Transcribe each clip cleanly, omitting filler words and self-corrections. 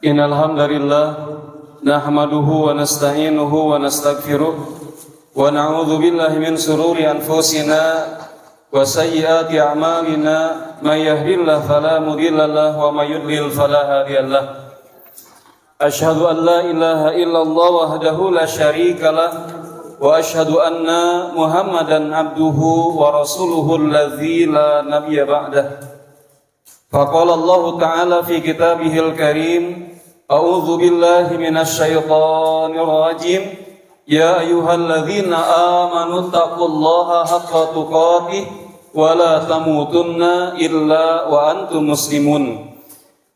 Innal hamdalillah nahmaduhu wa nasta'inuhu wa nastaghfiruh wa na'udzu billahi min shururi anfusina wa sayyiati a'malina may yahdihillahu fala mudhillalah wa may yudlil fala hadiyalah. Asyhadu an la ilaha illallah wahdahu la syarikalah wa asyhadu anna Muhammadan abduhu wa rasuluhu alladzi la nabiyya ba'dah. Faqala Allah Ta'ala fi kitabihil karim, a'udzu billahi minasy syaithanir rajim, ya ayyuhalladzina amanu taqullaha haqqa tuqatih wa la tamutunna illa wa antum muslimun.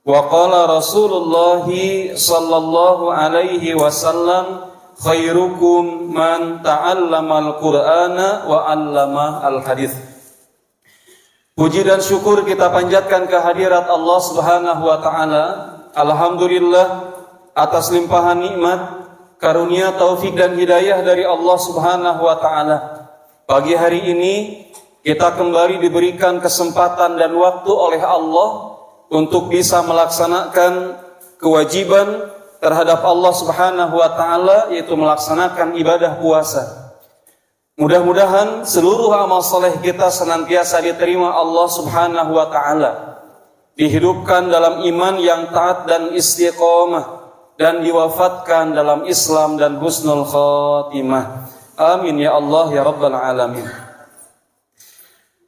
Wa qala Rasulullah sallallahu alaihi wasallam, khairukum man ta'allamal Qur'ana wa 'allama al-hadits. Puji dan syukur kita panjatkan kehadirat Allah Subhanahu wa taala. Alhamdulillah atas limpahan nikmat, karunia, taufik dan hidayah dari Allah Subhanahu wa taala. Pagi hari ini kita kembali diberikan kesempatan dan waktu oleh Allah untuk bisa melaksanakan kewajiban terhadap Allah Subhanahu wa taala, yaitu melaksanakan ibadah puasa. Mudah-mudahan seluruh amal soleh kita senantiasa diterima Allah Subhanahu wa ta'ala, dihidupkan dalam iman yang taat dan istiqomah, dan diwafatkan dalam Islam dan husnul khatimah. Amin ya Allah ya Rabbal alamin.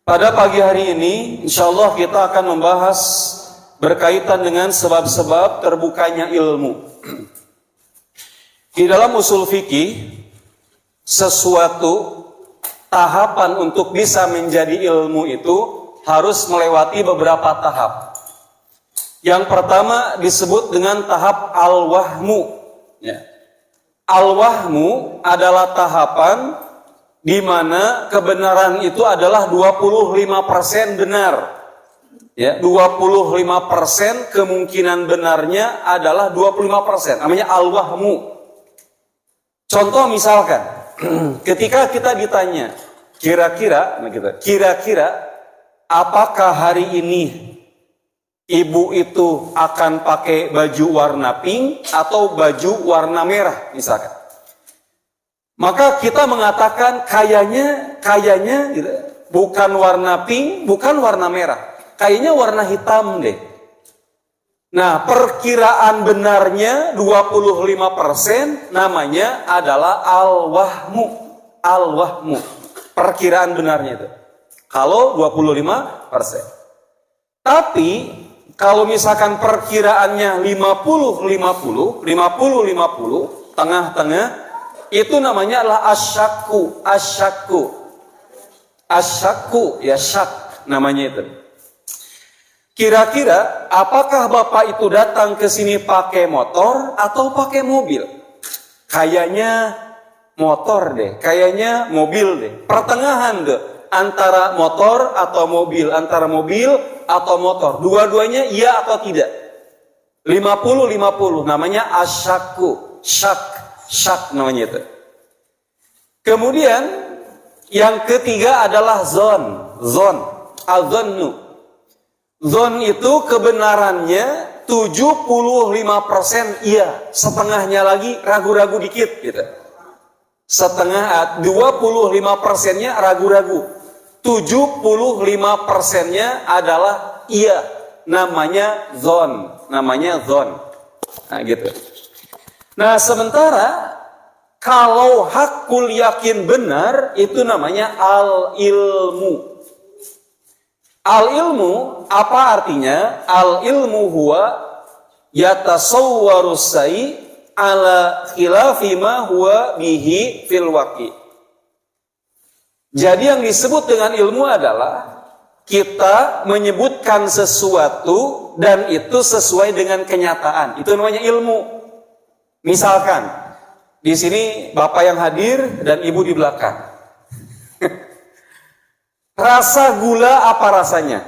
Pada pagi hari ini insyaallah kita akan membahas berkaitan dengan sebab-sebab terbukanya ilmu. Di dalam usul fikih, sesuatu tahapan untuk bisa menjadi ilmu itu harus melewati beberapa tahap. Yang pertama disebut dengan tahap al-wahmu. Al-wahmu adalah tahapan di mana kebenaran itu adalah 25% benar. 25% kemungkinan benarnya adalah 25%. Namanya al-wahmu. Contoh misalkan, ketika kita ditanya, kira-kira apakah hari ini ibu itu akan pakai baju warna pink atau baju warna merah misalkan. Maka kita mengatakan kayaknya gitu, bukan warna pink, bukan warna merah. Kayaknya warna hitam deh. Nah, perkiraan benarnya 25% namanya adalah al-wahmu. Al-wahmu. Perkiraan benarnya itu. Kalau 25%. Tapi, kalau misalkan perkiraannya 50-50, tengah-tengah, itu namanya adalah asyakku. Asyakku, ya syak namanya itu. Kira-kira apakah Bapak itu datang ke sini pakai motor atau pakai mobil? Kayaknya motor deh, kayaknya mobil deh. Pertengahan deh, antara motor atau mobil, antara mobil atau motor. Dua-duanya iya atau tidak? 50-50 namanya asyakku, syak namanya itu. Kemudian yang ketiga adalah zon, al-zannu. Zon itu kebenarannya 75% iya, setengahnya lagi ragu-ragu dikit gitu. 25%-nya ragu-ragu. 75%-nya adalah iya, namanya zon. Nah gitu. Nah, sementara kalau hakul yakin benar itu namanya al-ilmu. Al-ilmu apa artinya? Al-ilmu huwa yatasawwaru sai ala khilafi ma huwa bihi fil waqi. Jadi yang disebut dengan ilmu adalah kita menyebutkan sesuatu dan itu sesuai dengan kenyataan. Itu namanya ilmu. Misalkan di sini Bapak yang hadir dan Ibu di belakang. Rasa gula apa rasanya?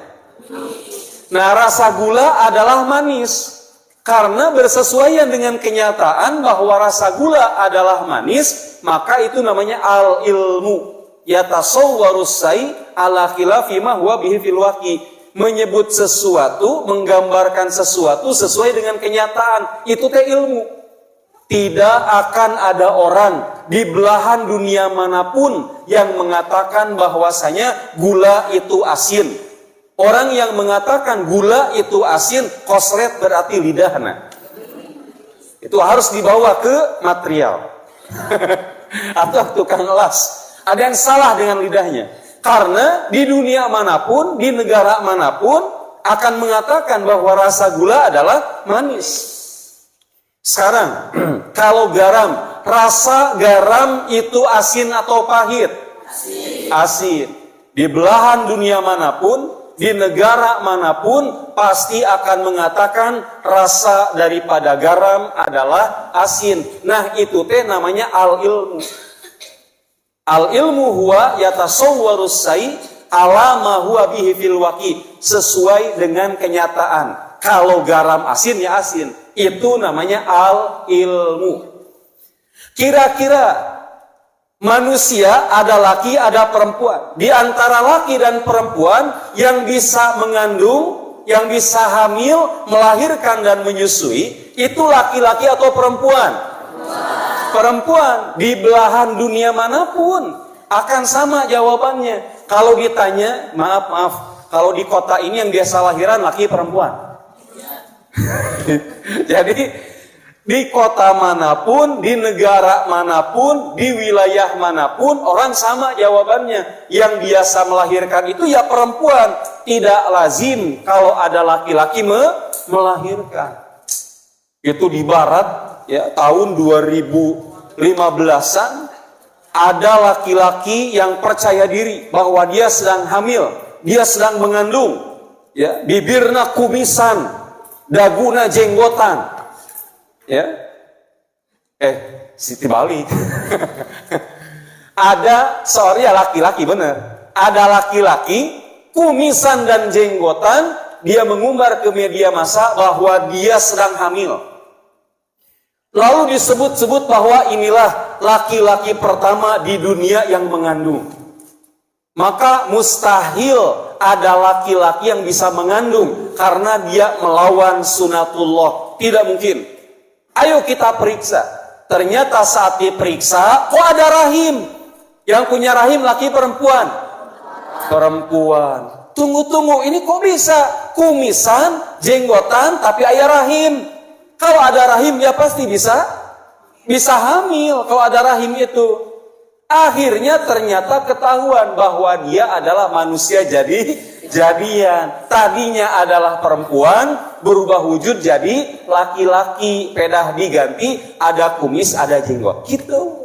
Nah, rasa gula adalah manis. Karena bersesuaian dengan kenyataan bahwa rasa gula adalah manis, maka itu namanya al-ilmu. Yatasawwarus sai ala khilafi ma huwa bihi fil waqi. menyebut sesuatu, menggambarkan sesuatu sesuai dengan kenyataan. Itu teh ilmu. Tidak akan ada orang di belahan dunia manapun yang mengatakan bahwasanya gula itu asin. Orang yang mengatakan gula itu asin, koslet berarti lidahna. Itu harus dibawa ke material. Atau tukang las. Ada yang salah dengan lidahnya. Karena di dunia manapun, di negara manapun akan mengatakan bahwa rasa gula adalah manis. Sekarang, kalau garam, rasa garam itu asin atau pahit? Asin. Di belahan dunia manapun, di negara manapun pasti akan mengatakan rasa daripada garam adalah asin. Nah, itu teh namanya al-ilmu. Al-ilmu huwa yatasawwarus sai ala ma huwa bihi fil waqi, sesuai dengan kenyataan. Kalau garam asin ya asin. Itu namanya al-ilmu. Kira-kira manusia ada laki, ada perempuan. Di antara laki dan perempuan yang bisa mengandung, yang bisa hamil, melahirkan dan menyusui, itu laki-laki atau perempuan? Perempuan. Di belahan dunia manapun akan sama jawabannya. Kalau ditanya, maaf, kalau di kota ini yang biasa lahiran laki perempuan. Jadi di kota manapun, di negara manapun, di wilayah manapun, orang sama jawabannya. Yang biasa melahirkan itu ya perempuan. Tidak lazim kalau ada laki-laki melahirkan. Itu di barat, ya, tahun 2015-an, ada laki-laki yang percaya diri bahwa dia sedang hamil, dia sedang mengandung, ya, bibirna kumisan, daguna jenggotan, ya, Siti Bali. Ada ya laki-laki bener, ada laki-laki kumisan dan jenggotan, dia mengumbar ke media massa bahwa dia sedang hamil. Lalu disebut-sebut bahwa inilah laki-laki pertama di dunia yang mengandung. Maka mustahil ada laki-laki yang bisa mengandung karena dia melawan sunatullah. Tidak mungkin. Ayo kita periksa. Ternyata saat diperiksa, kok ada rahim? Yang punya rahim laki perempuan? Perempuan. Tunggu, ini kok bisa? Kumisan, jenggotan, tapi ayah rahim. Kalau ada rahim ya pasti bisa hamil kalau ada rahim itu. Akhirnya ternyata ketahuan bahwa dia adalah manusia jadian. Tadinya adalah perempuan, berubah wujud jadi laki-laki, pedah diganti, ada kumis, ada jenggot. Gitu.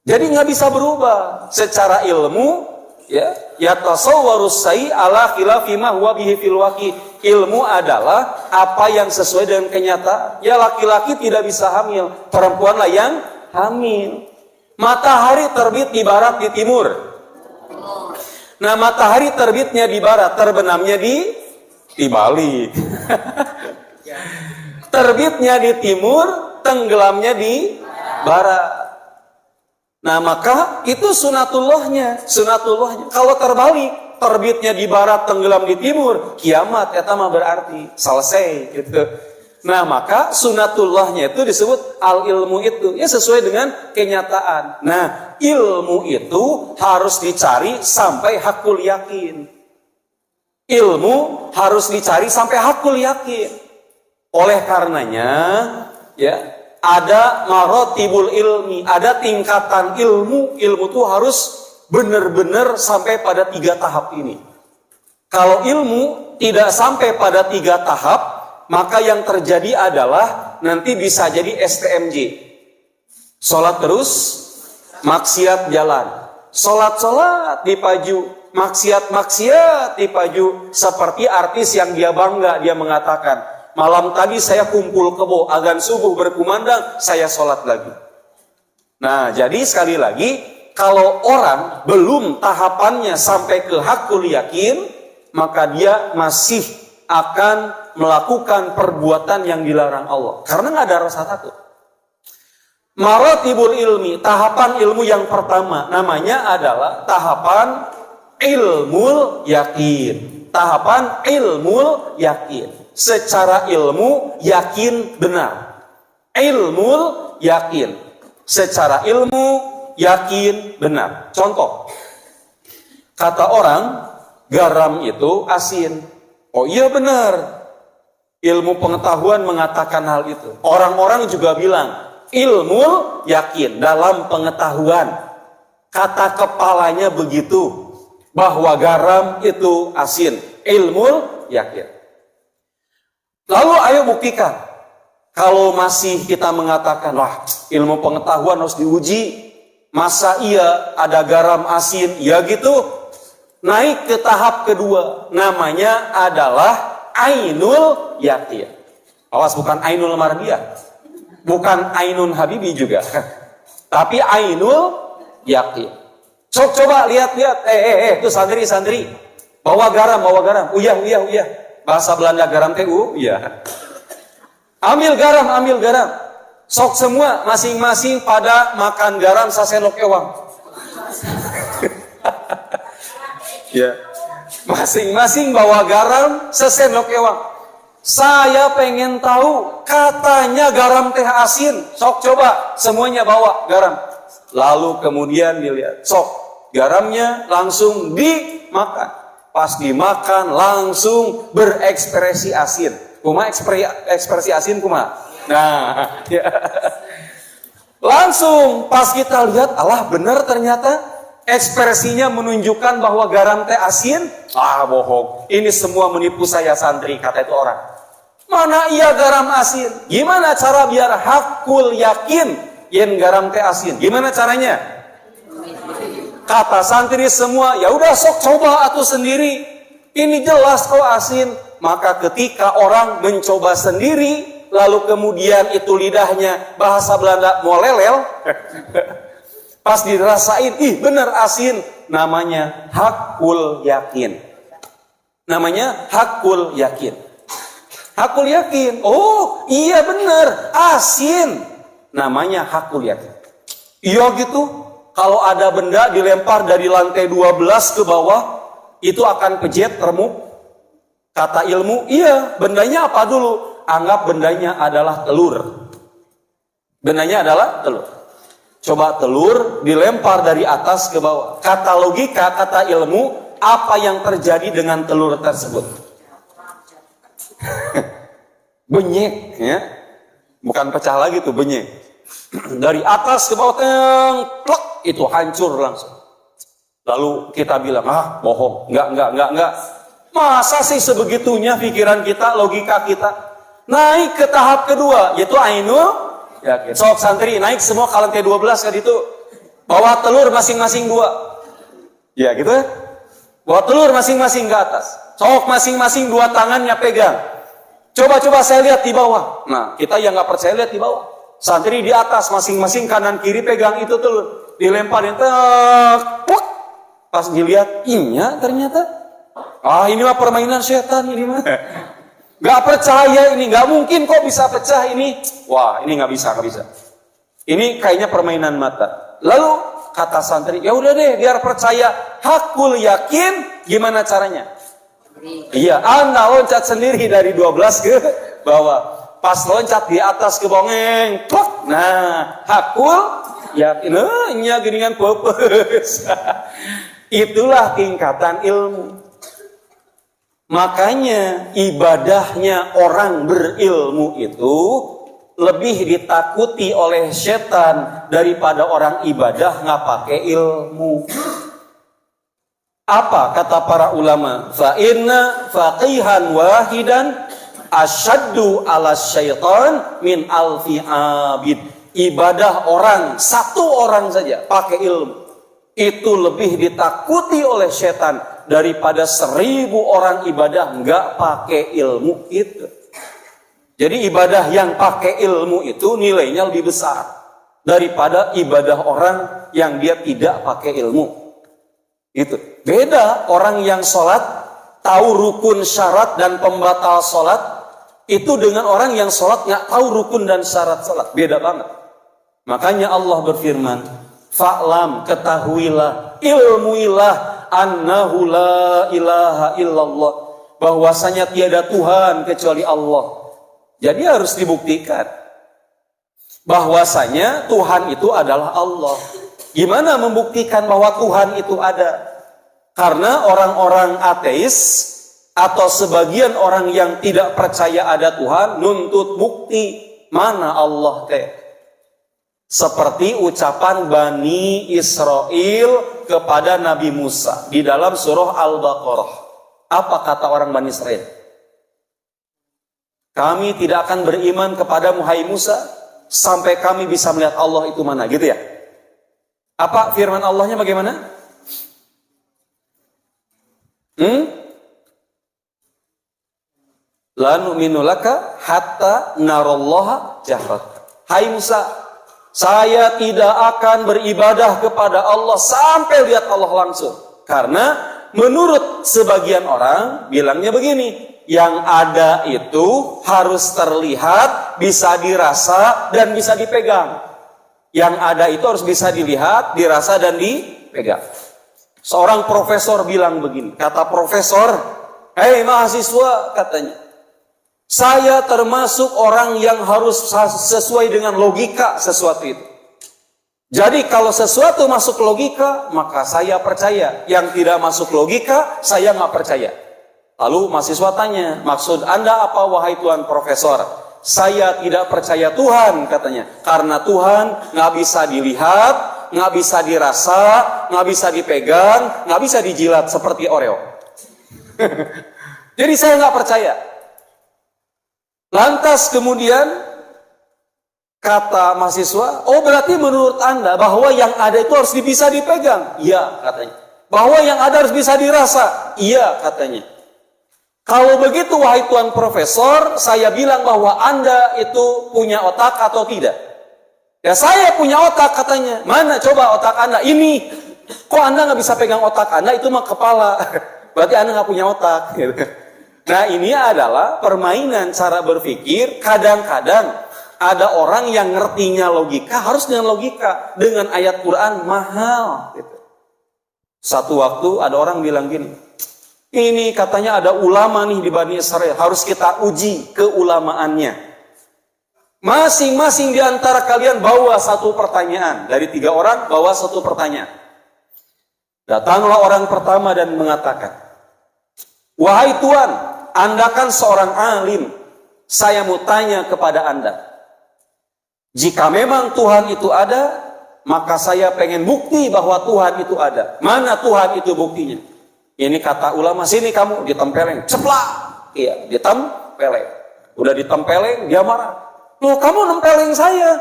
Jadi nggak bisa berubah secara ilmu, ya. Yatasawwarus sai ala khilafi ma huwa bihi fil waqi. Ilmu adalah apa yang sesuai dengan kenyataan. Ya, laki-laki tidak bisa hamil, perempuanlah yang hamil. Matahari terbit di barat, di timur. Nah, matahari terbitnya di barat, terbenamnya di balik. Terbitnya di timur, tenggelamnya di barat. Nah, maka itu sunatullahnya. Kalau terbalik, terbitnya di barat, tenggelam di timur, kiamat, eta mah berarti selesai gitu. Nah, maka sunatullahnya itu disebut al-ilmu itu, ya sesuai dengan kenyataan. Nah, ilmu itu harus dicari sampai hakul yakin. Ilmu harus dicari sampai hakul yakin. Oleh karenanya, ya, ada marotibul ilmi, ada tingkatan ilmu. Ilmu itu harus benar-benar sampai pada 3 tahap ini. Kalau ilmu tidak sampai pada 3 tahap, maka yang terjadi adalah nanti bisa jadi STMJ. Sholat terus, maksiat jalan. Sholat dipaju, maksiat dipaju. Seperti artis yang dia bangga, dia mengatakan, malam tadi saya kumpul kebo, azan subuh berkumandang, saya sholat lagi. Nah, jadi sekali lagi, kalau orang belum tahapannya sampai ke hakul yakin, maka dia masih akan melakukan perbuatan yang dilarang Allah. Karena nggak ada rasa takut. Maratibul ilmi, tahapan ilmu yang pertama, namanya adalah tahapan ilmul yakin. tahapan ilmul yakin. Secara ilmu yakin benar. Ilmul yakin. Secara ilmu yakin benar. Contoh, kata orang garam itu asin. Oh iya benar. Ilmu pengetahuan mengatakan hal itu. Orang-orang juga bilang ilmu yakin dalam pengetahuan. Kata kepalanya begitu, bahwa garam itu asin. Ilmu yakin. Lalu ayo buktikan. Kalau masih kita mengatakan, wah ilmu pengetahuan harus diuji. Masa iya ada garam asin? Ya gitu. Naik ke tahap kedua. Namanya adalah Ainul yakin. Awas, bukan Ainul Mardiyah. Bukan Ainun Habibi juga. Tapi Ainul yakin. Coba lihat-lihat. Tuh santri-santri. Bawa garam. Uyah. Bahasa Belanda garam TU. Iya. Ambil garam. Sok semua masing-masing pada makan garam sasendok ewang. Ya. Masing-masing bawa garam sesendok ewang. Saya pengen tahu, katanya garam teh asin. Sok coba semuanya bawa garam. Lalu kemudian dilihat, sok garamnya langsung dimakan. Pas dimakan langsung berekspresi asin. Kuma ekspresi asin kuma. Nah, ya. Langsung pas kita lihat, alah benar ternyata ekspresinya menunjukkan bahwa garam teh asin. Ah, bohong. Ini semua menipu saya santri, kata itu orang. Mana iya garam asin? Gimana cara biar hakul yakin yen garam teh asin? Gimana caranya? Kata santri semua, ya udah sok coba atuh sendiri. Ini jelas kok asin. Maka ketika orang mencoba sendiri, lalu kemudian itu lidahnya bahasa Belanda molelel. Pas dirasain, bener asin. Namanya hakul yakin. Namanya hakul yakin. Hakul yakin. Oh iya bener, asin. Namanya hakul yakin. Iya gitu. Kalau ada benda dilempar dari lantai 12 ke bawah, itu akan pejet, remuk. Kata ilmu, iya bendanya apa dulu? Anggap bendanya adalah telur. Bendanya adalah telur. Coba telur dilempar dari atas ke bawah. Kata logika, kata ilmu, apa yang terjadi dengan telur tersebut? Benyek, ya. Bukan pecah lagi tuh, benyek. Dari atas ke bawah, plek, itu hancur langsung. Lalu kita bilang, bohong, enggak. Masa sih sebegitunya pikiran kita, logika kita? Naik ke tahap kedua, yaitu ainul yakin. Sok santri naik semua ke lantai 12 kan itu. Bawa telur masing-masing 2. Ya gitu ya. Bawa telur masing-masing ke atas. Sok masing-masing 2 tangannya pegang. Coba saya lihat di bawah. Nah, kita yang nggak percaya lihat di bawah. Santri di atas masing-masing kanan kiri pegang itu telur. Dilemparin pas dilihat, iya ternyata. Ini mah permainan setan ini mah. Gak percaya ini, gak mungkin kok bisa pecah ini. Wah, ini gak bisa. Ini kayaknya permainan mata. Lalu kata santri, ya udah deh, biar percaya. Hakul yakin, gimana caranya? Iya, Anda loncat sendiri dari 12 ke bawah. Pas loncat di atas ke bongeng, plok. Nah, hakul yakin, nya geningan pepes. Itulah tingkatan ilmu. Makanya ibadahnya orang berilmu itu lebih ditakuti oleh setan daripada orang ibadah nggak pakai ilmu. Apa kata para ulama? Fa inna faqihan wahidan asyaddu ala syaitan min alfi abid. Ibadah orang, satu orang saja pakai ilmu, itu lebih ditakuti oleh setan daripada 1000 orang ibadah nggak pakai ilmu itu. Jadi ibadah yang pakai ilmu itu nilainya lebih besar daripada ibadah orang yang dia tidak pakai ilmu. Itu beda. Orang yang sholat tahu rukun, syarat dan pembatal sholat itu dengan orang yang sholat nggak tahu rukun dan syarat sholat, beda banget. Makanya Allah berfirman, fa'lam, ketahuilah, ilmuilah annahu la ilaha illallah, bahwasanya tiada Tuhan kecuali Allah. Jadi harus dibuktikan bahwasanya Tuhan itu adalah Allah. Gimana membuktikan bahwa Tuhan itu ada? Karena orang-orang ateis atau sebagian orang yang tidak percaya ada Tuhan nuntut bukti mana Allah teh. Seperti ucapan Bani Israel kepada Nabi Musa di dalam surah Al-Baqarah. Apa kata orang Bani Israel? Kami tidak akan beriman kepadamu hai Musa sampai kami bisa melihat Allah itu mana, gitu ya. Apa firman Allahnya bagaimana? La nu'minu laka hatta narallaha jahrat. Hai Musa, saya tidak akan beribadah kepada Allah sampai lihat Allah langsung. Karena menurut sebagian orang bilangnya begini, yang ada itu harus terlihat, bisa dirasa, dan bisa dipegang. Yang ada itu harus bisa dilihat, dirasa, dan dipegang. Seorang profesor bilang begini, kata profesor, hei mahasiswa, katanya, saya termasuk orang yang harus sesuai dengan logika sesuatu itu. Jadi kalau sesuatu masuk logika, maka saya percaya. Yang tidak masuk logika, saya nggak percaya. Lalu mahasiswa tanya, maksud Anda apa wahai Tuan Profesor? Saya tidak percaya Tuhan, katanya. Karena Tuhan nggak bisa dilihat, nggak bisa dirasa, nggak bisa dipegang, nggak bisa dijilat seperti Oreo. Jadi saya nggak percaya. Lantas kemudian kata mahasiswa, oh berarti menurut Anda bahwa yang ada itu harus bisa dipegang? Iya, katanya. Bahwa yang ada harus bisa dirasa? Iya, katanya. Kalau begitu wahai Tuan Profesor, saya bilang bahwa Anda itu punya otak atau tidak? Ya saya punya otak, katanya. Mana coba otak Anda? Ini. Kok Anda nggak bisa pegang otak Anda? Itu mah kepala. Berarti Anda nggak punya otak. Nah ini adalah permainan cara berpikir. Kadang-kadang ada orang yang ngertinya logika, harus dengan logika. Dengan ayat Quran mahal. Satu waktu ada orang bilang gini, ini katanya ada ulama nih di Bani Israel, harus kita uji keulamaannya. Masing-masing di antara kalian bawa satu pertanyaan. Dari 3 orang bawa satu pertanyaan. Datanglah orang pertama dan mengatakan, wahai Tuan, Anda kan seorang alim. Saya mau tanya kepada Anda. Jika memang Tuhan itu ada, maka saya pengen bukti bahwa Tuhan itu ada. Mana Tuhan itu buktinya? Ini kata ulama, sini kamu, ditempeleng. Ceplak! Iya, ditempeleng. Udah ditempeleng, dia marah. Loh, kamu nempeleng saya.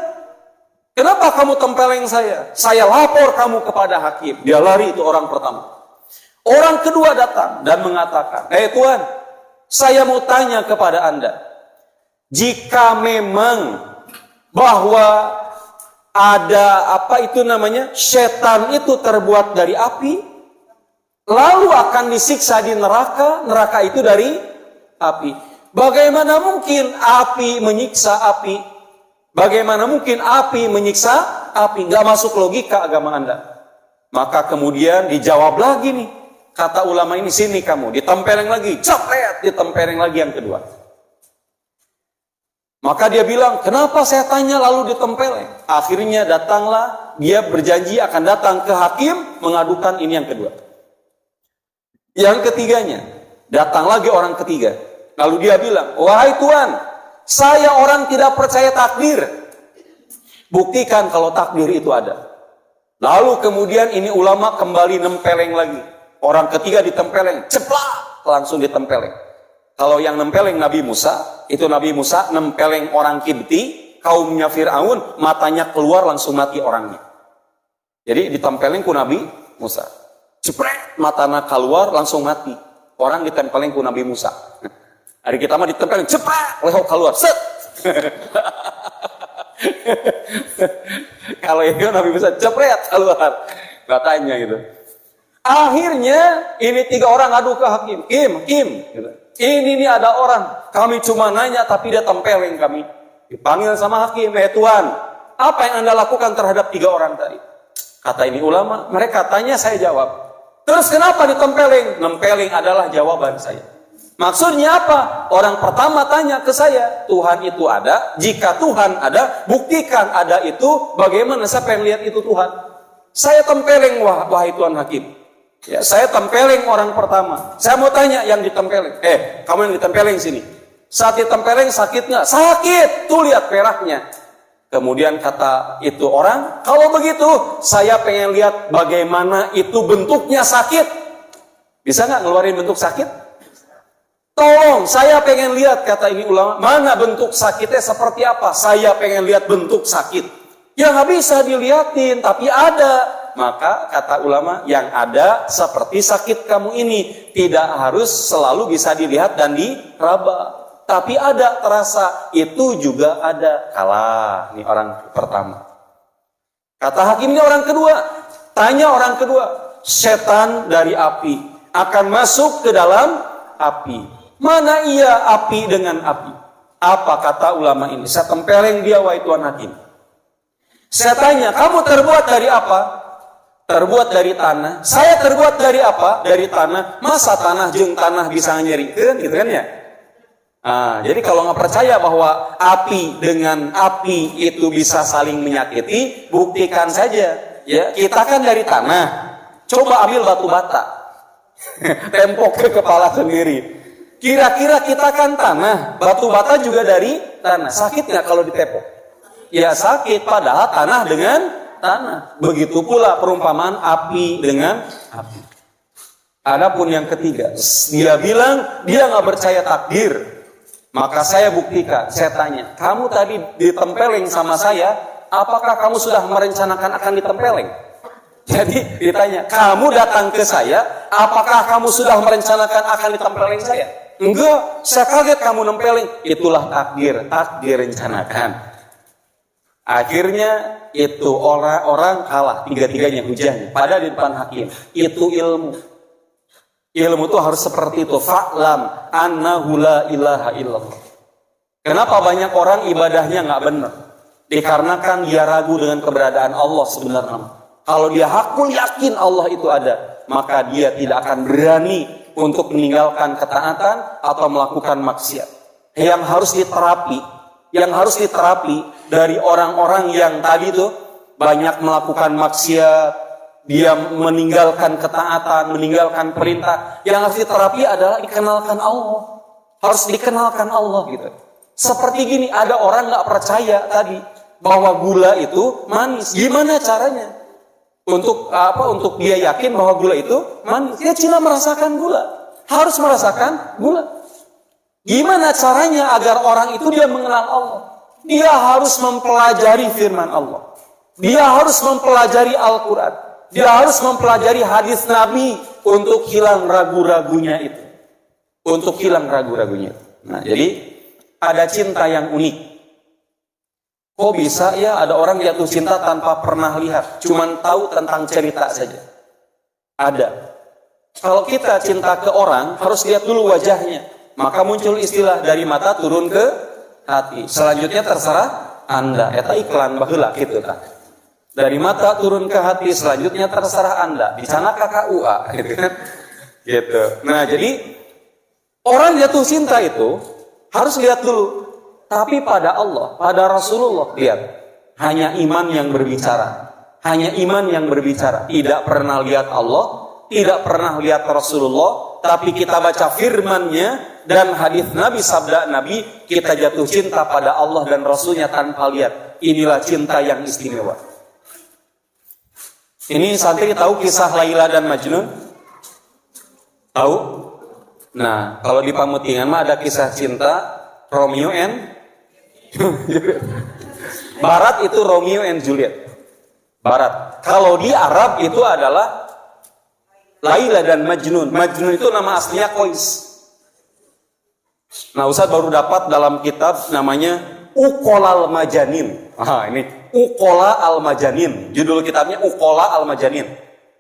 Kenapa kamu tempeleng saya? Saya lapor kamu kepada hakim. Dia lari, itu orang pertama. Orang kedua datang dan mengatakan, Tuan, saya mau tanya kepada Anda. Jika memang bahwa ada setan itu terbuat dari api, lalu akan disiksa di neraka, neraka itu dari api. Bagaimana mungkin api menyiksa api? Bagaimana mungkin api menyiksa api? Nggak masuk logika agama Anda. Maka kemudian dijawab lagi nih, kata ulama ini, sini kamu, ditempeleng lagi, cepet, ditempeleng lagi yang kedua. Maka dia bilang, kenapa saya tanya lalu ditempeleng? Akhirnya datanglah, dia berjanji akan datang ke hakim mengadukan ini yang kedua. Yang ketiganya, datang lagi orang ketiga. Lalu dia bilang, wahai Tuan, saya orang tidak percaya takdir. Buktikan kalau takdir itu ada. Lalu kemudian ini ulama kembali nempeleng lagi. Orang ketiga ditempeleng, ceplak, langsung ditempeleng. Kalau yang nempeleng Nabi Musa, itu Nabi Musa nempeleng orang Kibti, kaumnya Fir'aun, matanya keluar langsung mati orangnya. Jadi ditempeleng ku Nabi Musa. Cepret, matanya keluar langsung mati. Orang ditempeleng ku Nabi Musa. Hari kita mah ditempeleng, cepret, lehok keluar, set. Kalau itu Nabi Musa, cepret, keluar. Gak tanya gitu. Akhirnya ini 3 orang adu ke hakim. Kim, gitu. Ini nih ada orang, kami cuma nanya tapi dia tempeleng kami. Dipanggil sama hakim, Tuan, apa yang Anda lakukan terhadap 3 orang tadi? Kata ini ulama, mereka tanya saya jawab. Terus kenapa ditempeleng? Nempeleng adalah jawaban saya. Maksudnya apa? Orang pertama tanya ke saya, Tuhan itu ada? Jika Tuhan ada, buktikan ada itu. Bagaimana saya pengen lihat itu Tuhan? Saya tempeleng, wahai Tuan Hakim. Ya, saya tempeleng orang pertama. Saya mau tanya yang ditempeleng. Kamu yang ditempeleng sini. Saat ditempeleng sakit nggak? Sakit. Tuh lihat merahnya. Kemudian kata itu orang, kalau begitu saya pengen lihat bagaimana itu bentuknya sakit. Bisa nggak ngeluarin bentuk sakit? Tolong, saya pengen lihat, kata ini ulama, mana bentuk sakitnya seperti apa? Saya pengen lihat bentuk sakit. Ya nggak bisa dilihatin, tapi ada. Maka kata ulama, yang ada seperti sakit kamu ini tidak harus selalu bisa dilihat dan diraba. Tapi ada terasa, itu juga ada. Kalah nih orang pertama. Kata hakim ini orang kedua. Tanya orang kedua. Setan dari api akan masuk ke dalam api. Mana ia api dengan api? Apa kata ulama ini? Saya tempeleng dia, wahai Tuan Hakim. Saya tanya, kamu terbuat dari apa? Terbuat dari tanah. Saya terbuat dari apa? Dari tanah. Masa tanah jeung tanah bisa nyerikeun gitu kan ya? Jadi kalau nggak percaya bahwa api dengan api itu bisa saling menyakiti, buktikan saja. Ya, kita kan dari tanah. Coba ambil batu bata, tempok ke kepala sendiri. Kira-kira kita kan tanah, batu bata juga dari tanah. Sakit nggak kalau ditepok? Ya sakit, padahal tanah dengan tanah. Begitu pula perumpamaan api dengan api. Adapun yang ketiga, dia bilang dia nggak percaya takdir. Maka saya buktikan, saya tanya, kamu tadi ditempeleng sama saya, apakah kamu sudah merencanakan akan ditempeleng? Jadi ditanya, kamu datang ke saya, apakah kamu sudah merencanakan akan ditempeleng saya? Enggak, saya kaget kamu nempeleng. Itulah takdir, takdir rencanakan. Akhirnya itu orang kalah, tiga-tiganya hujahnya. Pada di depan hakim, itu ilmu. Ilmu itu harus seperti itu. Fa'lam annahu la ilaha illallah. Kenapa banyak orang ibadahnya nggak benar? Dikarenakan dia ragu dengan keberadaan Allah sebenarnya. Kalau dia hakul yakin Allah itu ada, maka dia tidak akan berani untuk meninggalkan ketaatan atau melakukan maksiat. Yang harus diterapi dari orang-orang yang tadi tuh banyak melakukan maksiat, dia meninggalkan ketaatan, meninggalkan perintah. Yang harus diterapi adalah dikenalkan Allah. Harus dikenalkan Allah gitu. Seperti gini, ada orang nggak percaya tadi bahwa gula itu manis. Gimana caranya? Untuk dia yakin bahwa gula itu manis. Dia cuma merasakan gula. Harus merasakan gula. Gimana caranya agar orang itu dia mengenal Allah? Dia harus mempelajari firman Allah. Dia harus mempelajari Al-Quran. Dia harus mempelajari hadis Nabi untuk hilang ragu-ragunya itu. Untuk hilang ragu-ragunya. Nah, jadi ada cinta yang unik. Kok bisa ya ada orang jatuh cinta tanpa pernah lihat, cuman tahu tentang cerita saja? Ada. Kalau kita cinta ke orang, harus lihat dulu wajahnya. Maka muncul istilah dari mata turun ke hati. Selanjutnya terserah Anda. Eta iklan baheula gitu kan. Dari mata turun ke hati, selanjutnya terserah Anda. Di sana KKUA gitu kan. Gitu. Nah, jadi orang jatuh cinta itu harus lihat dulu. Tapi pada Allah, pada Rasulullah, lihat. Hanya iman yang berbicara. Hanya iman yang berbicara. Tidak pernah lihat Allah, tidak pernah lihat Rasulullah, tapi kita baca firman-Nya dan hadis Nabi, sabda Nabi, kita jatuh cinta pada Allah dan Rasulnya tanpa lihat. Inilah cinta yang istimewa. Ini santri tahu kisah Laila dan Majnun? Tahu? Nah, kalau di Pamutingan mah ada kisah cinta Romeo and Barat itu Romeo and Juliet. Barat. Kalau di Arab itu adalah Laila dan Majnun. Majnun itu nama aslinya Qais. Nah, Ustaz baru dapat dalam kitab namanya Uqolal Majanin. Ini Uqola al-Majanin. Judul kitabnya Uqola al-Majanin.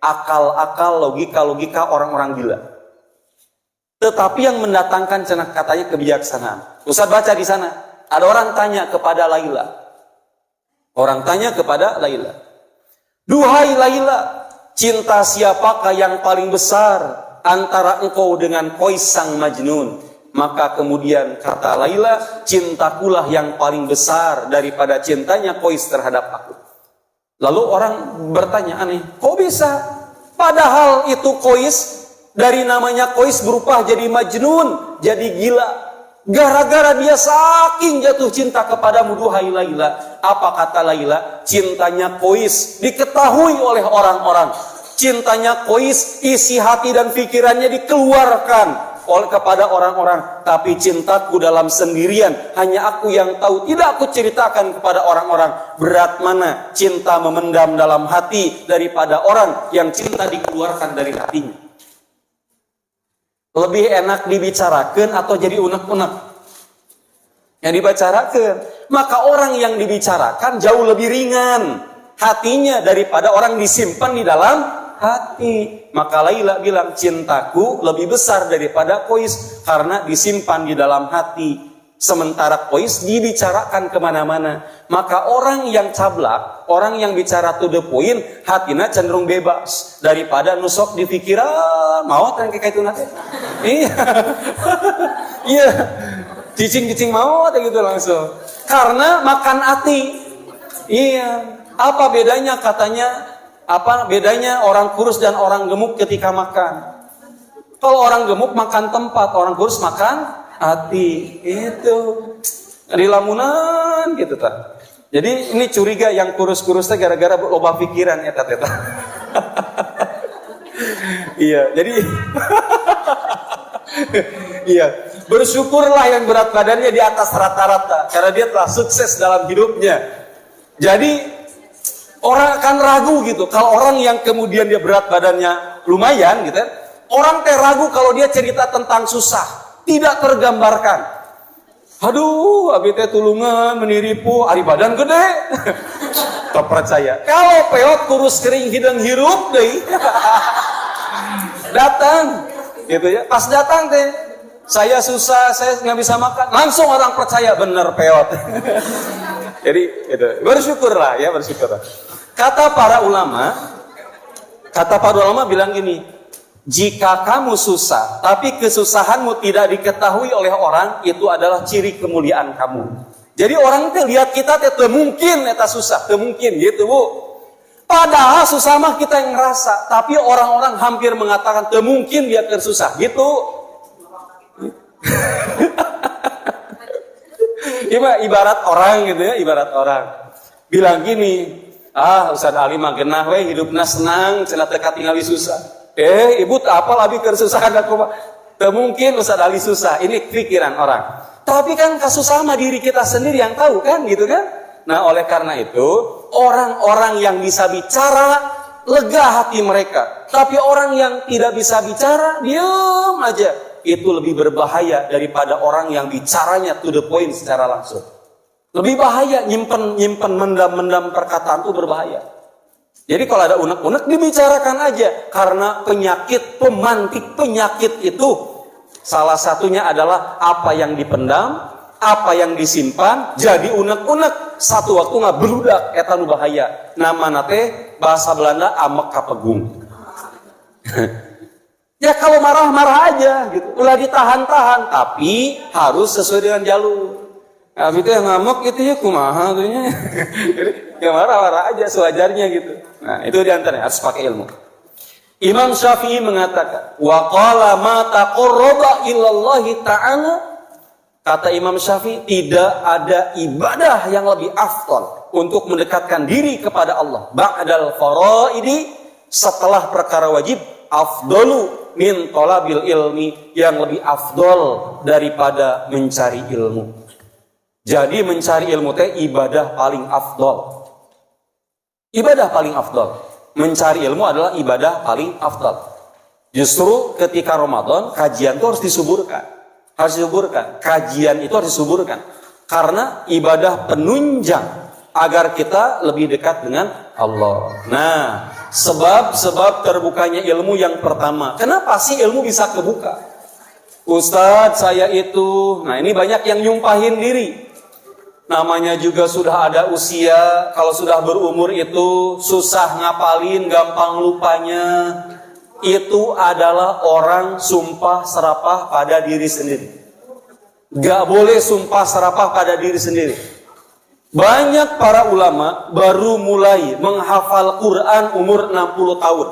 Akal-akal, logika-logika orang-orang gila. Tetapi yang mendatangkan katanya kebijaksanaan. Ustaz baca di sana. Ada orang tanya kepada Laila. Orang tanya kepada Laila. Duhai Laila, cinta siapakah yang paling besar antara engkau dengan Qais sang Majnun? Maka kemudian kata Laila, cintakulah yang paling besar daripada cintanya Qais terhadap aku. Lalu orang bertanya, aneh, kok bisa? Padahal itu Qais, dari namanya Qais berubah jadi Majnun, jadi gila. Gara-gara dia saking jatuh cinta kepadamu, duhai Laila. Apa kata Laila? Cintanya Qais diketahui oleh orang-orang. Cintanya Qais, isi hati dan pikirannya dikeluarkan kepada orang-orang. Tapi cintaku dalam sendirian, hanya aku yang tahu, tidak aku ceritakan kepada orang-orang. Berat mana cinta memendam dalam hati daripada orang yang cinta dikeluarkan dari hatinya. Lebih enak dibicarakan atau jadi unek-unek? Yang dibicarakan. Maka orang yang dibicarakan jauh lebih ringan hatinya daripada orang disimpan di dalam hati. Maka Laila bilang, cintaku lebih besar daripada Qais karena disimpan di dalam hati. Sementara Qais dibicarakan kemana-mana. Maka orang yang cablak, orang yang bicara to the point, hatinya cenderung bebas daripada nusok di pikiran. Mau kan kayak itu nanti? Iya, iya, cicing-cicing mau atau gitu langsung. Karena makan hati. Iya. Apa bedanya katanya? Apa bedanya orang kurus dan orang gemuk ketika makan? Kalau orang gemuk makan tempat, orang kurus makan hati. Itu di lamunan gitu ta. Jadi ini curiga yang kurus-kurusnya gara-gara loba pikiran ya tata. Iya, jadi iya, bersyukurlah yang berat badannya di atas rata-rata karena dia telah sukses dalam hidupnya. Jadi orang akan ragu gitu kalau orang yang kemudian dia berat badannya lumayan gitu. Orang teh ragu kalau dia cerita tentang susah. Tidak tergambarkan. Aduh, abi teh tulungan meniripu, ari badan gede. Tak percaya. Kalau peot kurus kering hidung hirup deh. Datang, gitu ya. Pas datang teh, saya susah, saya nggak bisa makan. Langsung orang percaya bener peot. Jadi, gitu. Bersyukurlah ya, bersyukurlah. Kata para ulama bilang gini. Jika kamu susah, tapi kesusahanmu tidak diketahui oleh orang, itu adalah ciri kemuliaan kamu. Jadi orang itu lihat kita itu mungkin eta susah, mungkin gitu bu. Padahal susah mah kita yang ngerasa, tapi orang-orang hampir mengatakan mungkin dia tersusah, gitu. Ibarat orang gitu ya, ibarat orang bilang gini, Ustaz Ali mah genah we hidupna senang, cenah teu katingali susah. Ibu tak apa lebih kesusahan aku mah. Mungkin Ustaz Ali susah. Ini pikiran orang. Tapi kan kasus sama diri kita sendiri yang tahu kan, gitu kan? Nah, oleh karena itu, orang-orang yang bisa bicara lega hati mereka. Tapi orang yang tidak bisa bicara, diam aja. Itu lebih berbahaya daripada orang yang bicaranya to the point secara langsung. Lebih bahaya, nyimpen mendam perkataan itu berbahaya. Jadi kalau ada unek-unek dibicarakan aja. Karena penyakit, pemantik penyakit itu salah satunya adalah apa yang dipendam, apa yang disimpan, jadi unek-unek. Satu waktu nggak beludak, eta nu bahaya. Nama nate bahasa Belanda amek kapegung. Ya kalau marah-marah aja gitu. Ulah ditahan-tahan, tapi harus sesuai dengan jalur. Nah, itu yang ngamuk itu ya kumaha tuh ya. Jadi ya marah-marah aja sewajarnya gitu. Nah, itu diantaranya harus pakai ilmu. Imam Syafi'i mengatakan, wa qala ma taqarraba ilallahi ta'ala. Kata Imam Syafi'i, tidak ada ibadah yang lebih afdal untuk mendekatkan diri kepada Allah ba'dal faraidi, setelah perkara wajib, afdalu min talabil ilmi, yang lebih afdal daripada mencari ilmu. Jadi mencari ilmu teh ibadah paling afdal. Ibadah paling afdal. Mencari ilmu adalah ibadah paling afdal. Justru ketika Ramadan, kajian itu harus disuburkan. Harus disuburkan. Kajian itu harus disuburkan. Karena ibadah penunjang agar kita lebih dekat dengan Allah. Nah, sebab terbukanya ilmu yang pertama. Kenapa sih ilmu bisa kebuka? Ustadz saya itu, nah ini banyak yang nyumpahin diri. namanya juga sudah ada usia. Kalau sudah berumur itu susah ngapalin, gampang lupanya. Itu adalah orang sumpah serapah pada diri sendiri. Gak boleh sumpah serapah pada diri sendiri. Banyak para ulama baru mulai menghafal Quran umur 60 tahun.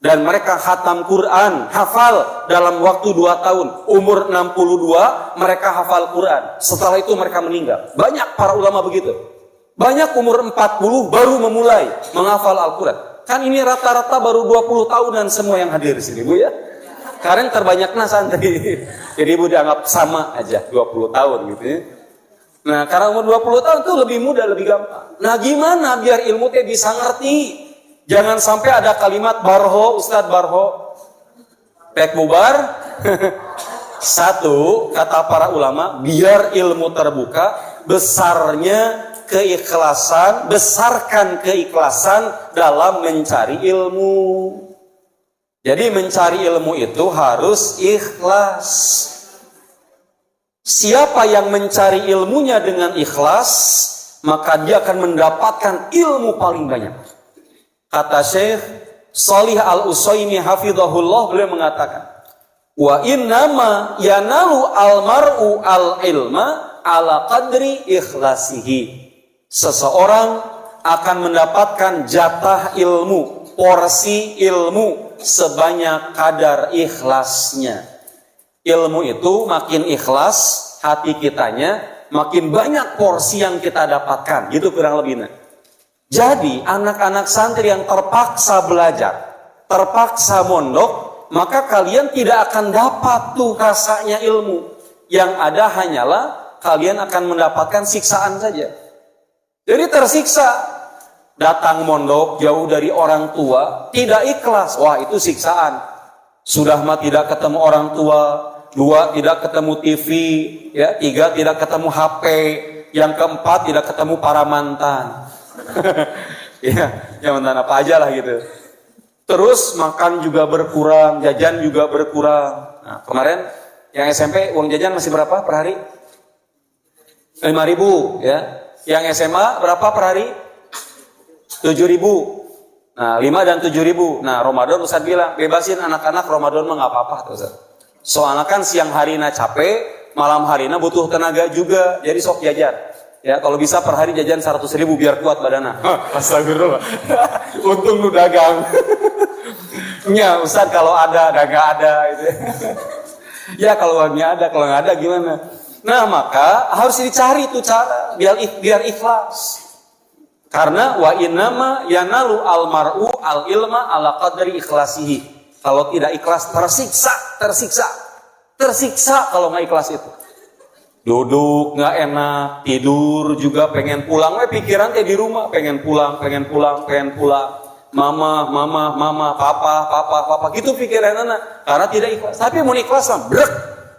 Dan mereka khatam Quran, hafal dalam waktu 2 tahun. Umur 62 mereka hafal Quran. Setelah itu mereka meninggal. Banyak para ulama begitu. Banyak umur 40 baru memulai menghafal Al-Quran. Kan ini rata-rata baru 20 tahunan semua yang hadir di sini, Bu ya. Karena terbanyaknya santri. Jadi Bu dianggap sama aja 20 tahun gitu ya. Nah, karena umur 20 tahun itu lebih mudah, lebih gampang. Nah, gimana biar ilmu teh bisa ngerti? Jangan sampai ada kalimat barho, Ustadz barho. Pek bubar. Satu, kata para ulama, biar ilmu terbuka, besarnya keikhlasan, besarkan keikhlasan dalam mencari ilmu. Jadi mencari ilmu itu harus ikhlas. Siapa yang mencari ilmunya dengan ikhlas, maka dia akan mendapatkan ilmu paling banyak. Kata Syekh Shalih Al-Utsaimin hafizahullah, beliau mengatakan, wa innama yanalu al-mar'u al-ilma ala qadri ikhlasihi. Seseorang akan mendapatkan jatah ilmu, porsi ilmu sebanyak kadar ikhlasnya. Ilmu itu makin ikhlas hati kitanya, makin banyak porsi yang kita dapatkan. Gitu kurang lebihnya. Jadi anak-anak santri yang terpaksa belajar, terpaksa mondok, maka kalian tidak akan dapat tuh rasanya ilmu. Yang ada hanyalah kalian akan mendapatkan siksaan saja. Jadi tersiksa. Datang mondok jauh dari orang tua, tidak ikhlas. Wah, itu siksaan. Sudah mah tidak ketemu orang tua, 2 tidak ketemu TV, ya, 3 tidak ketemu HP, yang keempat tidak ketemu para mantan. Ya, yang mantan apa aja lah gitu. Terus makan juga berkurang, jajan juga berkurang. Nah, kemarin yang SMP uang jajan masih berapa per hari? 5.000 ya. Yang SMA berapa per hari? 7.000. Nah, 5 dan 7.000. Nah, Ramadan Ustaz bilang, bebasin anak-anak Ramadan mah nggak apa-apa tuh Ustaz. Soalnya kan siang harinya capek, malam harinya butuh tenaga juga, jadi sok jajan. Ya, kalau bisa per hari jajan 100.000 biar kuat badannya. Astagfirullah. Untung lu dagang. Ya, Ustaz kalau ada, dagang ada gitu. Ya, kalau uangnya ada, kalau nggak ada gimana? Nah, maka harus dicari tuh cara biar ikhlas. Karena wa innama yanalu al-mar'u al-ilma ala qadri ikhlasihi. Kalau tidak ikhlas tersiksa kalau nggak ikhlas itu. Duduk nggak enak, tidur juga pengen pulang, pikiran teh di rumah pengen pulang. Mama, papa, gitu pikiran anak. Karena tidak ikhlas. Tapi mau ikhlas brek,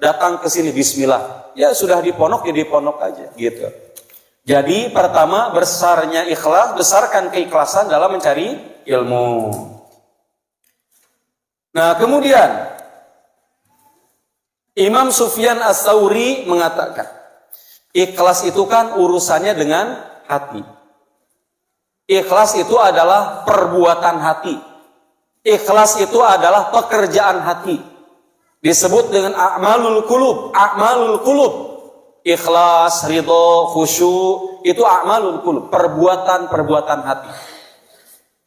datang ke sini bismillah. Ya sudah di pondok ya di pondok aja gitu. Jadi pertama besarnya ikhlas, besarkan keikhlasan dalam mencari ilmu. Nah, kemudian Imam Sufyan Ats-Tsauri mengatakan, ikhlas itu kan urusannya dengan hati. Ikhlas itu adalah perbuatan hati. Ikhlas itu adalah pekerjaan hati. Disebut dengan a'malul qulub. Ikhlas, ridho, khusyuk, itu a'malul qulub, perbuatan hati.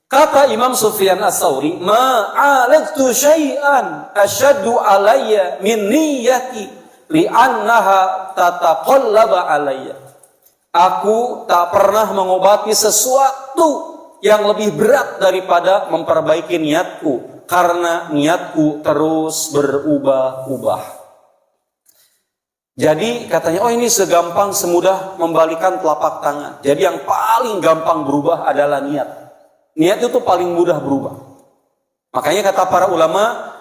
Kata Imam Sufyan Ats-Tsauri, ma'alajtu syai'an asyaddu alayya min niyyati li'annaha tataqallaba alayya. Aku tak pernah mengobati sesuatu yang lebih berat daripada memperbaiki niatku, karena niatku terus berubah-ubah. Jadi katanya, oh ini segampang semudah membalikan telapak tangan. Jadi yang paling gampang berubah adalah niat. Niat itu paling mudah berubah. Makanya kata para ulama,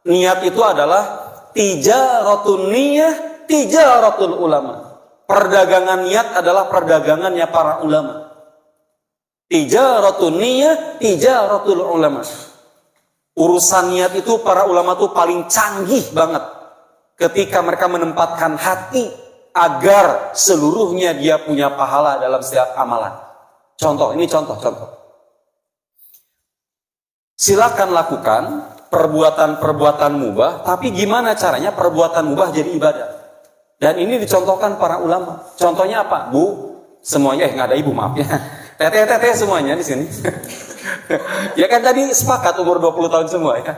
niat itu adalah tijaratun niyah, tijaratul ulama. Perdagangan niat adalah perdagangannya para ulama. Tijaratun niyah, tijaratul ulama. Urusan niat itu para ulama itu paling canggih banget. Ketika mereka menempatkan hati agar seluruhnya dia punya pahala dalam setiap amalan. Contoh, ini contoh. Silakan lakukan perbuatan-perbuatan mubah, tapi gimana caranya perbuatan mubah jadi ibadah? Dan ini dicontohkan para ulama. Contohnya apa? Bu, semuanya, nggak ada ibu, maaf ya. Teteh semuanya di sini. Ya kan tadi sepakat umur 20 tahun semua ya.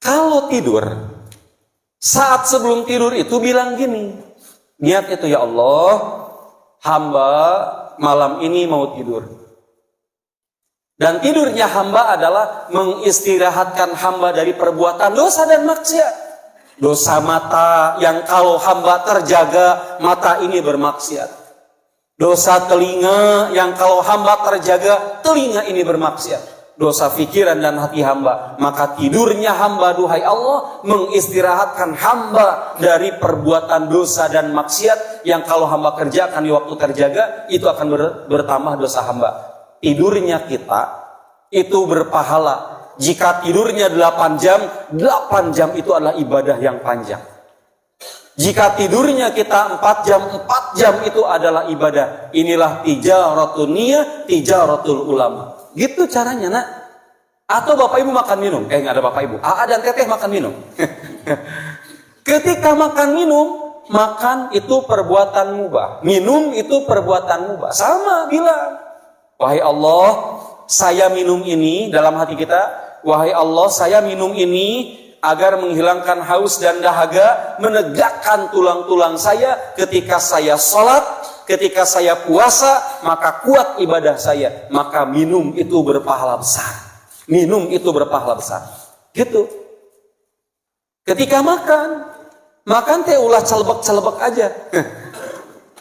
Kalau tidur, saat sebelum tidur itu bilang gini, niat itu, ya Allah, hamba malam ini mau tidur. Dan tidurnya hamba adalah mengistirahatkan hamba dari perbuatan dosa dan maksiat. Dosa mata yang kalau hamba terjaga, mata ini bermaksiat. Dosa telinga yang kalau hamba terjaga, telinga ini bermaksiat. Dosa pikiran dan hati hamba, maka tidurnya hamba, duhai Allah, mengistirahatkan hamba dari perbuatan dosa dan maksiat yang kalau hamba kerjakan di waktu terjaga, itu akan bertambah dosa hamba. Tidurnya kita itu berpahala. Jika tidurnya 8 jam itu adalah ibadah yang panjang. Jika tidurnya kita 4 jam itu adalah ibadah. Inilah tijaratul niyah, tijaratul ulama. Gitu caranya, nak. Atau bapak ibu makan minum. Nggak ada bapak ibu. Aa dan teteh makan minum. Ketika makan minum, makan itu perbuatan mubah. Minum itu perbuatan mubah. Sama bilang, wahai Allah, saya minum ini dalam hati kita. Wahai Allah, saya minum ini agar menghilangkan haus dan dahaga, menegakkan tulang-tulang saya ketika saya sholat, ketika saya puasa, maka kuat ibadah saya. Maka minum itu berpahala besar. Minum itu berpahala besar. Gitu. Ketika makan teh ulah celebek-celebek aja.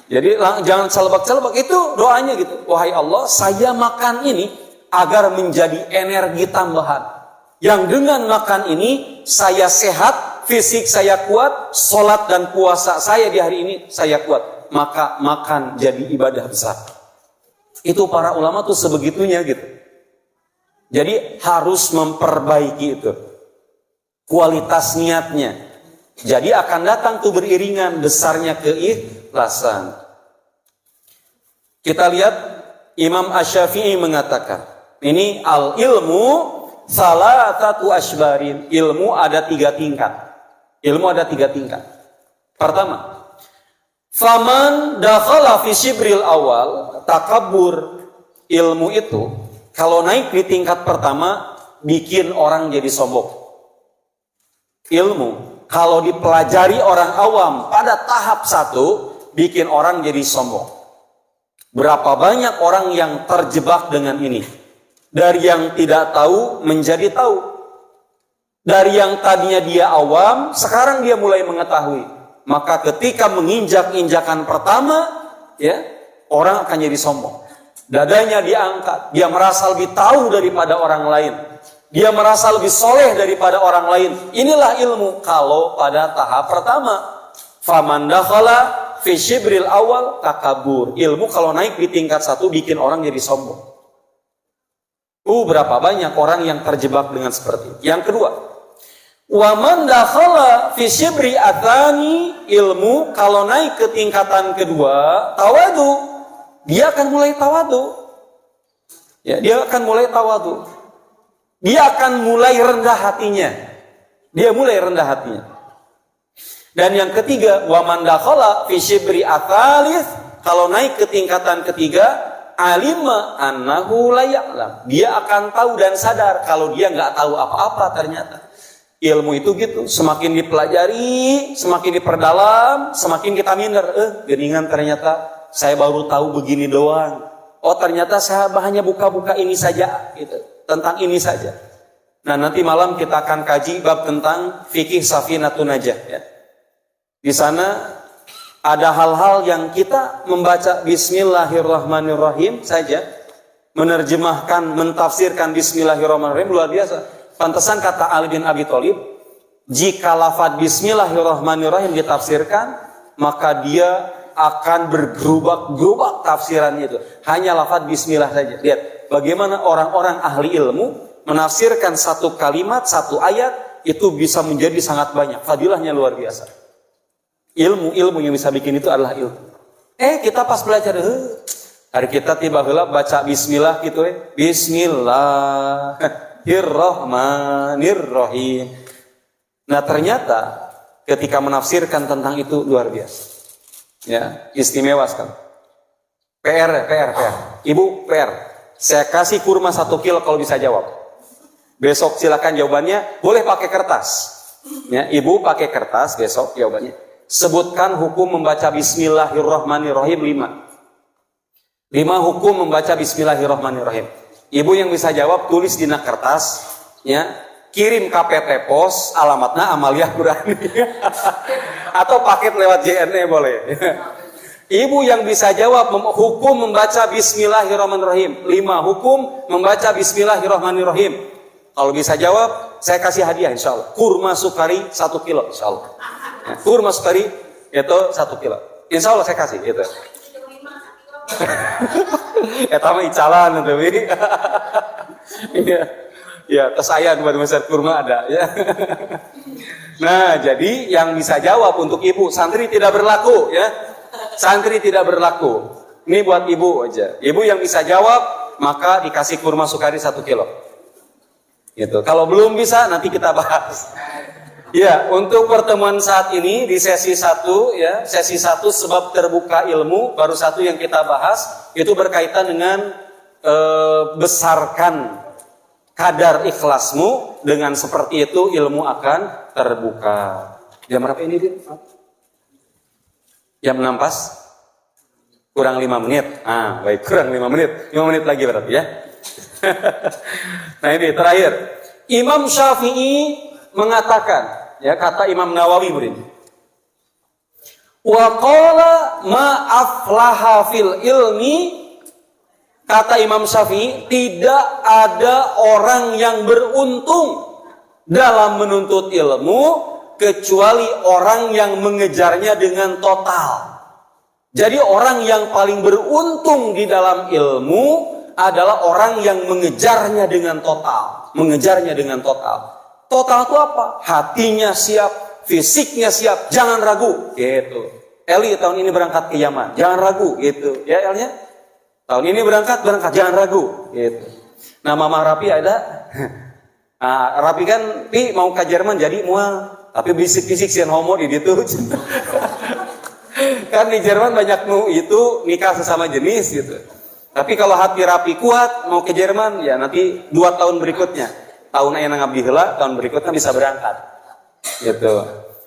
Jadi jangan celebek-celebek, itu doanya gitu. Wahai Allah, saya makan ini agar menjadi energi tambahan. Yang dengan makan ini saya sehat, fisik saya kuat, sholat dan puasa saya di hari ini saya kuat. Maka makan jadi ibadah besar. Itu para ulama tuh sebegitunya gitu. Jadi harus memperbaiki itu. Kualitas niatnya. Jadi akan datang tuh beriringan besarnya keikhlasan. Kita lihat Imam Asy-Syafi'i mengatakan, ini al-ilmu salatatu asbarin. Ilmu ada 3 tingkat. Ilmu ada 3 tingkat. Pertama, faman dakhala fi syibril awal takabbur. Ilmu itu kalau naik di tingkat pertama bikin orang jadi sombong. Ilmu kalau dipelajari orang awam pada tahap 1 bikin orang jadi sombong. Berapa banyak orang yang terjebak dengan ini? Dari yang tidak tahu menjadi tahu. Dari yang tadinya dia awam, sekarang dia mulai mengetahui. Maka ketika menginjak-injakan pertama, ya, orang akan jadi sombong. Dadanya diangkat, dia merasa lebih tahu daripada orang lain. Dia merasa lebih soleh daripada orang lain. Inilah ilmu kalau pada tahap pertama. Faman dakhala fi syibril awal takabur. Ilmu kalau naik di tingkat 1 bikin orang jadi sombong. Berapa banyak orang yang terjebak dengan seperti itu. Yang kedua, wa man dakhala fi syibri atsani. Ilmu kalau naik ke tingkatan kedua, tawadu. Dia akan mulai tawadu. Ya, dia akan mulai tawadu. Dia akan mulai rendah hatinya. Dia mulai rendah hatinya. Dan yang ketiga, wa man dakhala fi syibri atsalits. Kalau naik ke tingkatan ketiga, alima annahu la ya'lam. Dia akan tahu dan sadar kalau dia nggak tahu apa-apa ternyata. Ilmu itu gitu, semakin dipelajari, semakin diperdalam, semakin kita minder. Geningan ternyata saya baru tahu begini doang. Oh ternyata saya hanya buka-buka ini saja, gitu. Tentang ini saja. Nah nanti malam kita akan kaji bab tentang fikih Safinatun Najah. Ya. Di sana ada hal-hal yang kita membaca Bismillahirrahmanirrahim saja, menerjemahkan, mentafsirkan Bismillahirrahmanirrahim luar biasa. Pantesan kata Ali bin Abi Thalib, jika lafaz Bismillahirrahmanirrahim ditafsirkan, maka dia akan bergerubak-gerubak tafsirannya itu. Hanya lafaz Bismillah saja. Lihat bagaimana orang-orang ahli ilmu menafsirkan satu kalimat, satu ayat itu bisa menjadi sangat banyak. Fadilahnya luar biasa. Ilmu yang bisa bikin itu adalah ilmu. Kita pas belajar, hari kita tiba heula baca bismillah gitu Bismillahirrahmanirrahim. Nah ternyata ketika menafsirkan tentang itu luar biasa. Ya, istimewa sekali. PR. Ibu PR. Saya kasih kurma 1 kilo kalau bisa jawab. Besok silakan jawabannya, boleh pakai kertas. Ya, ibu pakai kertas besok jawabannya. Sebutkan hukum membaca Bismillahirrahmanirrahim 5 hukum membaca Bismillahirrahmanirrahim. Ibu yang bisa jawab tulis di kertas, ya, kirim KPT Pos, alamatnya Amalia Qurani. Atau paket lewat JNE boleh. Ibu yang bisa jawab hukum membaca Bismillahirrahmanirrahim. 5 hukum membaca Bismillahirrahmanirrahim. Kalau bisa jawab, saya kasih hadiah insya Allah. Kurma sukari 1 kilo insya Allah. Ya, kurma sukari itu 1 kilo. Insya Allah saya kasih itu. Etama icalan itu. Iya. Ya, kesayang buat besar kurma ada ya. Nah, jadi yang bisa jawab untuk ibu, santri tidak berlaku ya. Santri tidak berlaku. Ini buat ibu aja. Ibu yang bisa jawab, maka dikasih kurma sukari 1 kilo. Gitu. Kalau belum bisa, nanti kita bahas. Ya, untuk pertemuan saat ini di sesi 1 ya, sesi 1 sebab terbuka ilmu, baru 1 yang kita bahas itu berkaitan dengan besarkan kadar ikhlasmu, dengan seperti itu ilmu akan terbuka. Jam berapa ini, Din? Jam 6 pas? Kurang 5 menit. Baik, kurang 5 menit. 5 menit lagi berarti ya. Nah ini terakhir. Imam Syafi'i mengatakan, ya, kata Imam Nawawi begini. Wa qala ma aflaha fil ilmi. Kata Imam Syafi'i, tidak ada orang yang beruntung dalam menuntut ilmu kecuali orang yang mengejarnya dengan total. Jadi orang yang paling beruntung di dalam ilmu adalah orang yang mengejarnya dengan total. Mengejarnya dengan total. Total itu apa? Hatinya siap, fisiknya siap, jangan ragu. Gitu. Eli tahun ini berangkat ke Yaman, jangan ragu. Gitu. Ya Elnya? Tahun ini berangkat, jangan ragu. Gitu. Nah Mama Rapi ada. Rapi kan, Pi mau ke Jerman jadi mual. Tapi bisik-bisik sian homo di situ. Kan di Jerman banyak itu nikah sesama jenis gitu. Tapi kalau hati Rapi kuat mau ke Jerman, ya nanti 2 tahun berikutnya. Tahun yang ngabdi heula, tahun berikutnya bisa berangkat. Gitu.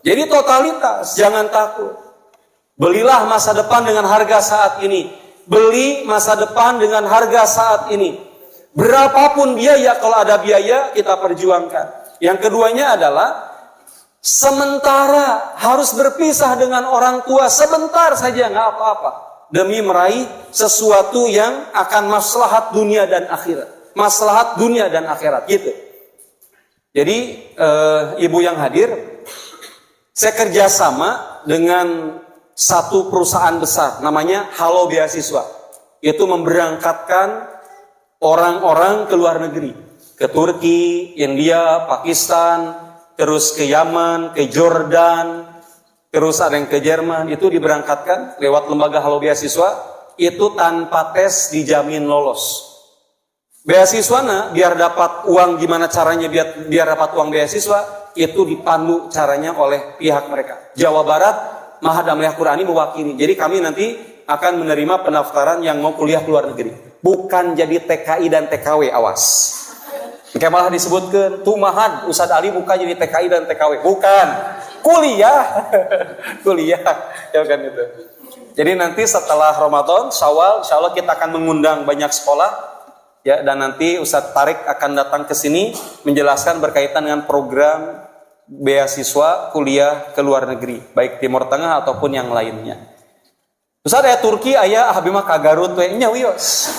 Jadi totalitas, jangan takut. Belilah masa depan dengan harga saat ini. Beli masa depan dengan harga saat ini. Berapapun biaya, kalau ada biaya kita perjuangkan. Yang keduanya adalah sementara harus berpisah dengan orang tua sebentar saja, nggak apa-apa, demi meraih sesuatu yang akan maslahat dunia dan akhirat. Maslahat dunia dan akhirat gitu. Jadi ibu yang hadir, saya kerjasama dengan satu perusahaan besar namanya Halo Beasiswa. Itu memberangkatkan orang-orang ke luar negeri, ke Turki, India, Pakistan, terus ke Yaman, ke Jordan, terus ada yang ke Jerman. Itu diberangkatkan lewat lembaga Halo Beasiswa. Itu tanpa tes dijamin lolos. Beasiswana biar dapat uang, gimana caranya biar dapat uang beasiswa, itu dipandu caranya oleh pihak mereka. Jawa Barat, Mahad Amalia Qurani mewakili. Jadi kami nanti akan menerima pendaftaran yang mau kuliah ke luar negeri. Bukan jadi TKI dan TKW, awas. Kayak malah disebutkan, tuh Mahad, Ustadz Ali bukan jadi TKI dan TKW. Bukan, kuliah. Kuliah, ya kan itu. Jadi nanti setelah Ramadan, Syawal, insya Allah kita akan mengundang banyak sekolah. Ya, dan nanti Ustadz Tarik akan datang ke sini menjelaskan berkaitan dengan program beasiswa kuliah ke luar negeri, baik Timur Tengah ataupun yang lainnya. Ustadz aya Turki aya habimah ka Garut we nya wios.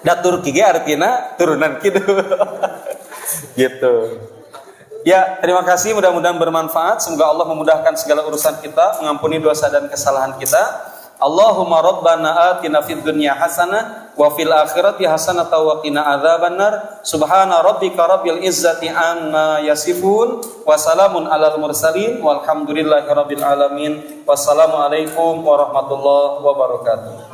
Da Turki ge artina turunan kitu. Gitu. Ya, terima kasih, mudah-mudahan bermanfaat. Semoga Allah memudahkan segala urusan kita, mengampuni dosa dan kesalahan kita. Allahumma rabbana atina fid dunya hasanah wa fil akhirati hasanatan wa qina adzabannar. Subhana rabbika rabbil izzati amma yasifun wa salamun alal mursalin walhamdulillahi rabbil alamin. Wassalamu alaikum warahmatullahi wabarakatuh.